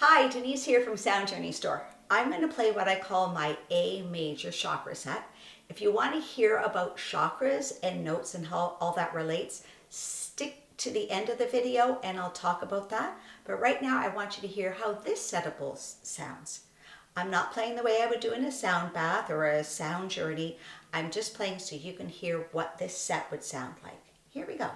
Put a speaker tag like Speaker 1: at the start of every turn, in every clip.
Speaker 1: Hi, Denise here from Sound Journey Store. I'm going to play what I call my A major chakra set. If you want to hear about chakras and notes and how all that relates, stick to the end of the video and I'll talk about that. But right now I want you to hear how this set of bowls sounds. I'm not playing the way I would do in a sound bath or a sound journey. I'm just playing so you can hear what this set would sound like. Here we go.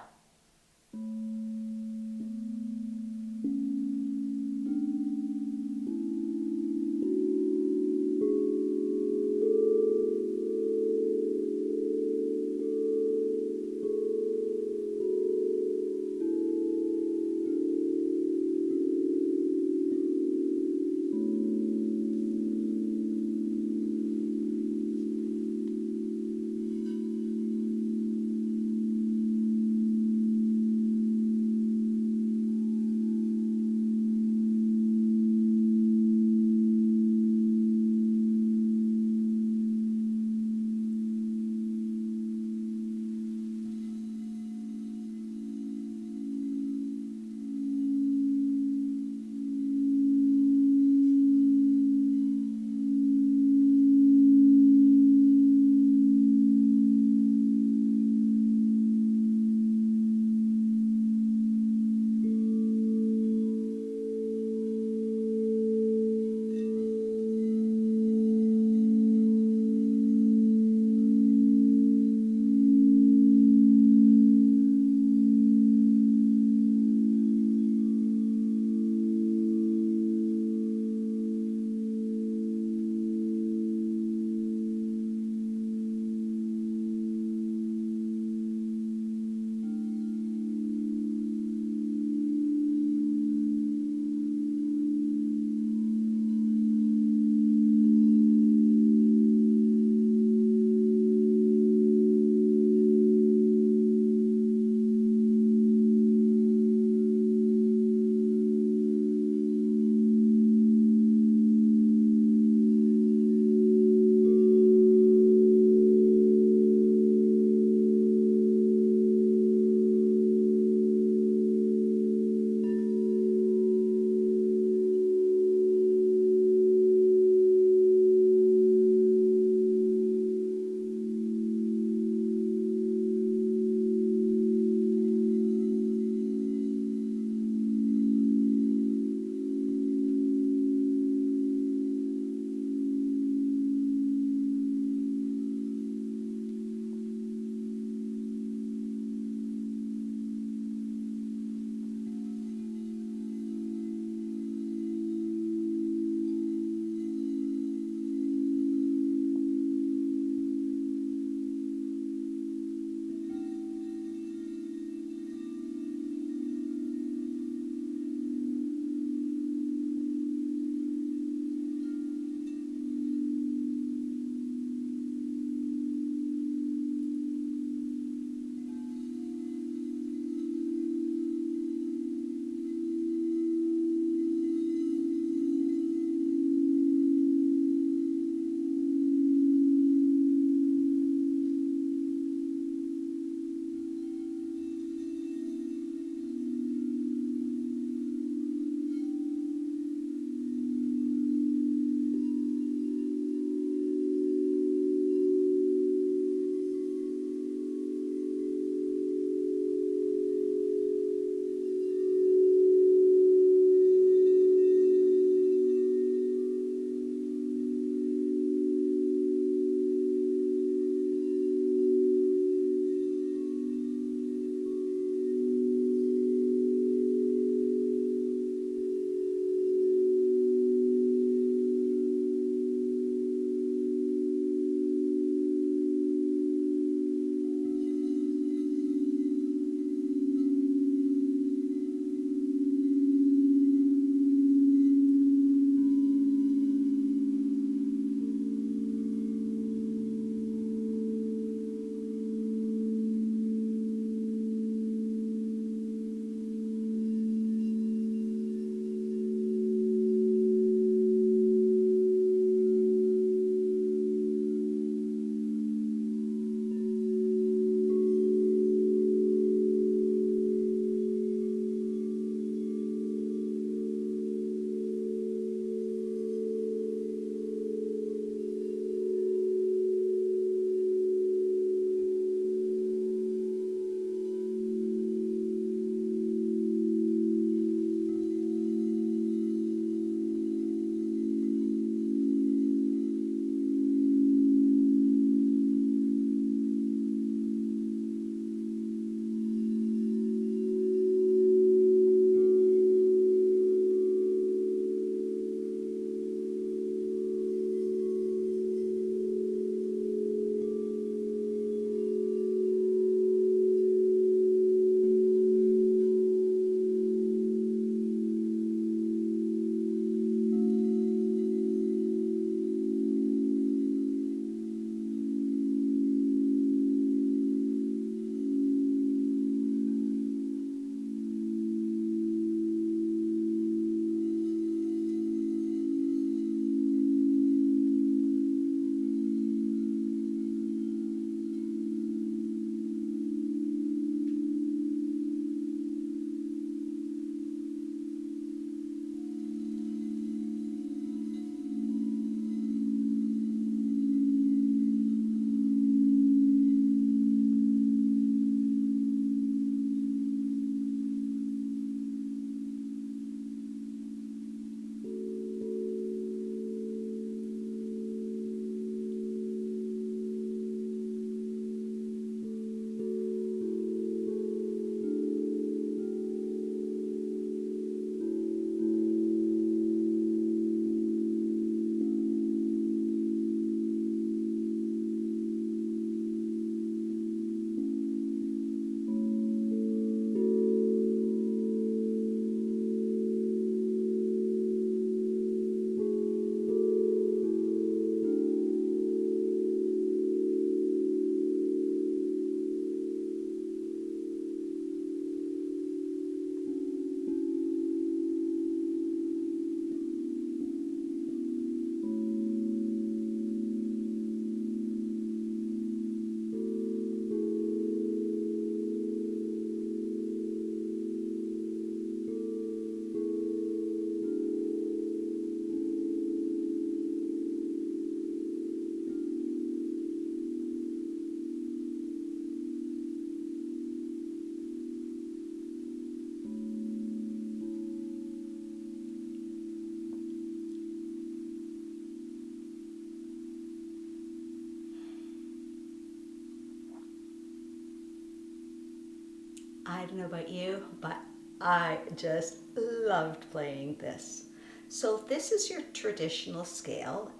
Speaker 1: I don't know about you, but I just loved playing this. So this is your traditional scale.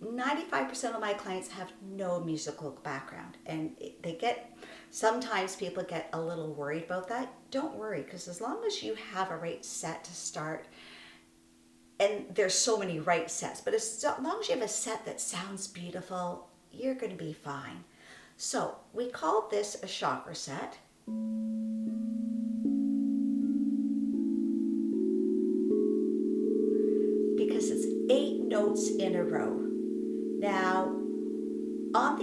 Speaker 1: 95% of my clients have no musical background, and sometimes people get a little worried about that. Don't worry, because as long as you have a right set to start, and there's so many right sets, but as long as you have a set that sounds beautiful, you're going to be fine. So we call this a chakra set. Because it's 8 notes in a row. Now, on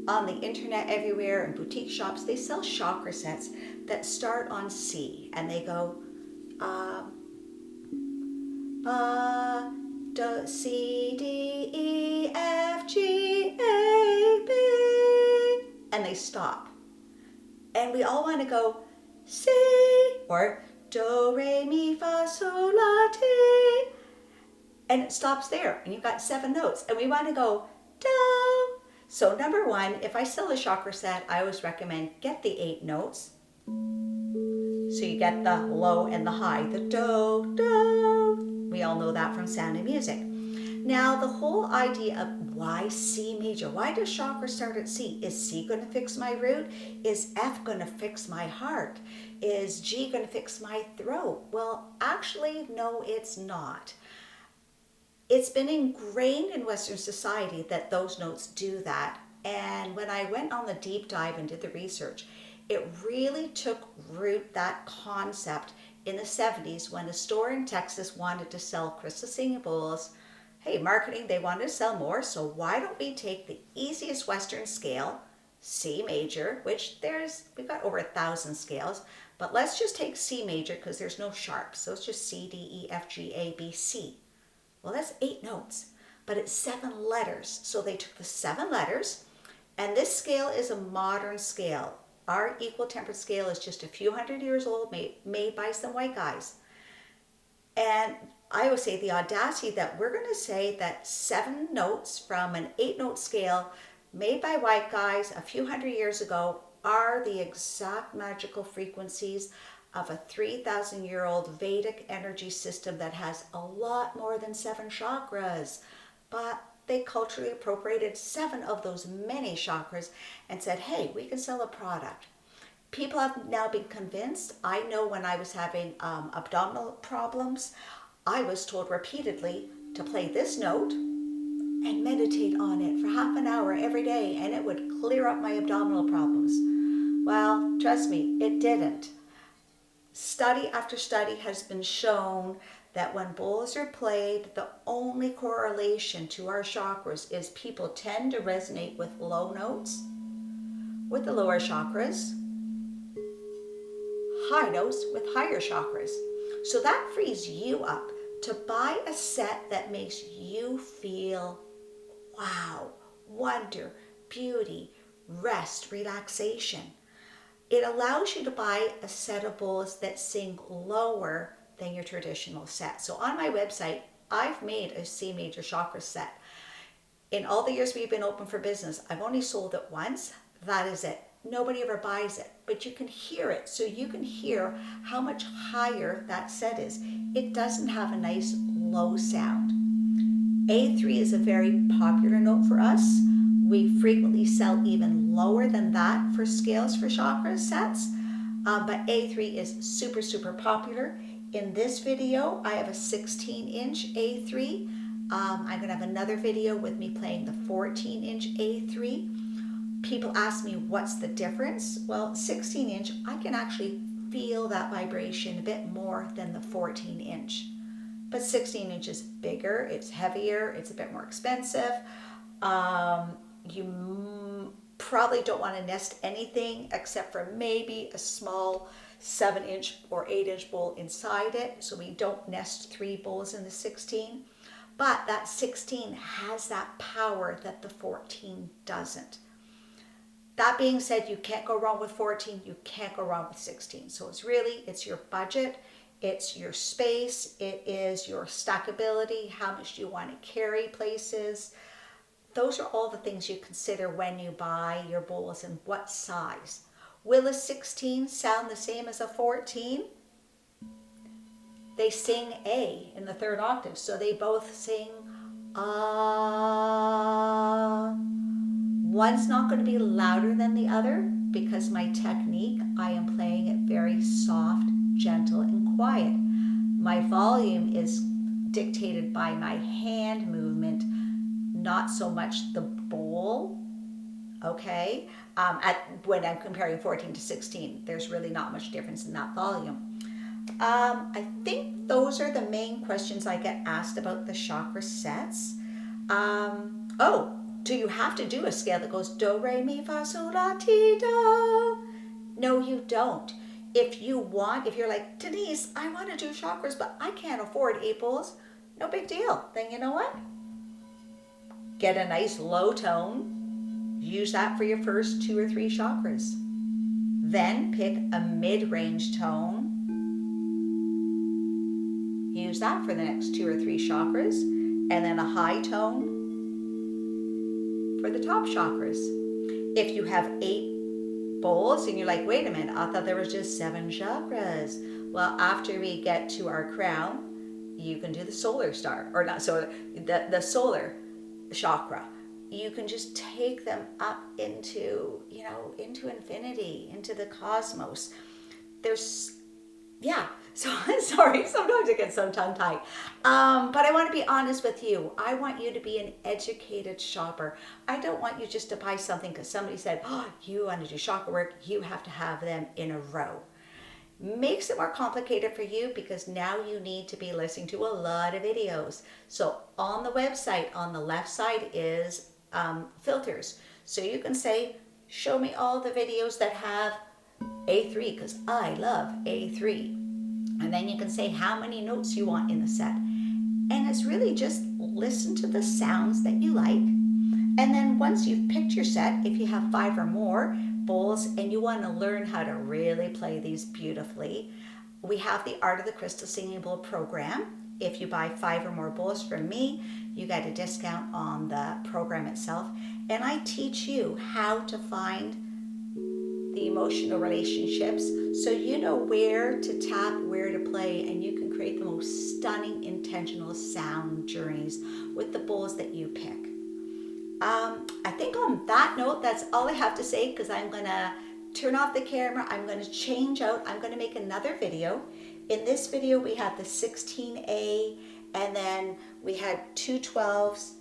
Speaker 1: the internet everywhere and boutique shops, they sell chakra sets that start on C, and they go C, D, E, F, G, A, B, and they stop. And we all want to go C, or Do, Re, Mi, Fa, Sol, La, Ti, and it stops there, and you've got 7 notes, and we want to go Do. So number one, if I sell a chakra set, I always recommend get the 8 notes. So you get the low and the high, the Do, Do. We all know that from Sound and Music. Now the whole idea of why C major, why does chakra start at C? Is C going to fix my root? Is F going to fix my heart? Is G going to fix my throat? Well, actually, no, it's not. It's been ingrained in Western society that those notes do that. And when I went on the deep dive and did the research, it really took root, that concept, in the 70s when a store in Texas wanted to sell crystal singing bowls. Hey, marketing, they wanted to sell more, so why don't we take the easiest Western scale, C major, which we've got over 1,000 scales, but let's just take C major because there's no sharp, so it's just C, D, E, F, G, A, B, C. Well, that's 8 notes, but it's 7 letters. So they took the 7 letters, and this scale is a modern scale. Our equal tempered scale is just a few hundred years old, made by some white guys. And I always say the audacity that we're going to say that 7 notes from an 8-note scale made by white guys a few hundred years ago are the exact magical frequencies of a 3,000-year-old Vedic energy system that has a lot more than 7 chakras. But they culturally appropriated 7 of those many chakras and said, hey, we can sell a product. People have now been convinced. I know when I was having abdominal problems, I was told repeatedly to play this note and meditate on it for half an hour every day, and it would clear up my abdominal problems. Well, trust me, it didn't. Study after study has been shown that when bowls are played, the only correlation to our chakras is people tend to resonate with low notes, with the lower chakras, high notes with higher chakras. So that frees you up to buy a set that makes you feel wow, wonder, beauty, rest, relaxation. It allows you to buy a set of bowls that sing lower than your traditional set. So on my website, I've made a C major chakra set. In all the years we've been open for business, I've only sold it once. That is it. Nobody ever buys it, but you can hear it. So you can hear how much higher that set is. It doesn't have a nice low sound. A3 is a very popular note for us. We frequently sell even lower than that for scales for chakra sets, but A3 is super, super popular. In this video, I have a 16-inch A3. I'm going to have another video with me playing the 14-inch A3. People ask me, what's the difference? Well, 16-inch, I can actually feel that vibration a bit more than the 14-inch. But 16 inches bigger, it's heavier, it's a bit more expensive. You probably don't want to nest anything except for maybe a small 7-inch or 8-inch bowl inside it. So we don't nest 3 bowls in the 16. But that 16 has that power that the 14 doesn't. That being said, you can't go wrong with 14, you can't go wrong with 16. So it's your budget. It's your space, it is your stackability, how much do you want to carry places. those are all the things you consider when you buy your bowls and what size. Will a 16 sound the same as a 14? They sing A in the third octave, so they both sing ah. One's not going to be louder than the other because my technique, I am playing it very soft, gentle, and quiet. My volume is dictated by my hand movement, not so much the bowl. Okay, when I'm comparing 14 to 16, there's really not much difference in that volume. I think those are the main questions I get asked about the chakra sets. Oh, do you have to do a scale that goes do, re, mi, fa, sol, la, ti, do? No, you don't. If you're like, Denise, I want to do chakras, but I can't afford 8 bowls, no big deal. Then you know what? Get a nice low tone. Use that for your first 2 or 3 chakras. Then pick a mid-range tone. Use that for the next 2 or 3 chakras. And then a high tone for the top chakras. If you have 8 bowls and you're like, wait a minute, I thought there was just 7 chakras. Well, after we get to our crown, you can do the solar star, or not solar, the solar chakra. You can just take them up into, into infinity, into the cosmos. So I'm sorry, sometimes I get so tongue-tied. But I want to be honest with you. I want you to be an educated shopper. I don't want you just to buy something because somebody said, oh, you want to do chakra work, you have to have them in a row. Makes it more complicated for you because now you need to be listening to a lot of videos. So on the website, on the left side is filters. So you can say, show me all the videos that have A3 because I love A3. And then you can say how many notes you want in the set. And it's really just listen to the sounds that you like. And then once you've picked your set, if you have 5 or more bowls and you want to learn how to really play these beautifully, we have the Art of the Crystal Singing Bowl program. If you buy 5 or more bowls from me, you get a discount on the program itself. And I teach you how to find the emotional relationships so you know where to tap, where to play, and you can create the most stunning intentional sound journeys with the bowls that you pick. I think on that note, that's all I have to say because I'm going to turn off the camera. I'm going to change out. I'm going to make another video. In this video, we had the 16A, and then we had 2 12s.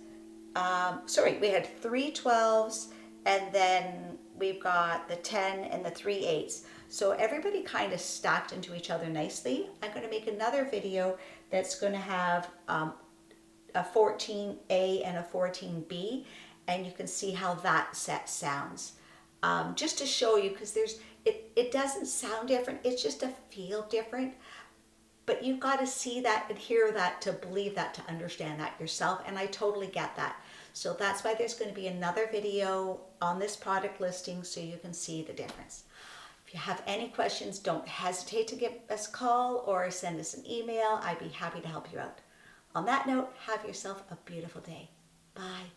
Speaker 1: We had 3 12s, and then we've got the 10 and the 3 8s. So everybody kind of stacked into each other nicely. I'm going to make another video that's going to have a 14A and a 14B, and you can see how that set sounds. Just to show you, because it doesn't sound different, it's just a feel different. But you've got to see that and hear that to believe that, to understand that yourself, and I totally get that. So that's why there's going to be another video on this product listing so you can see the difference. If you have any questions, don't hesitate to give us a call or send us an email. I'd be happy to help you out. On that note, have yourself a beautiful day. Bye.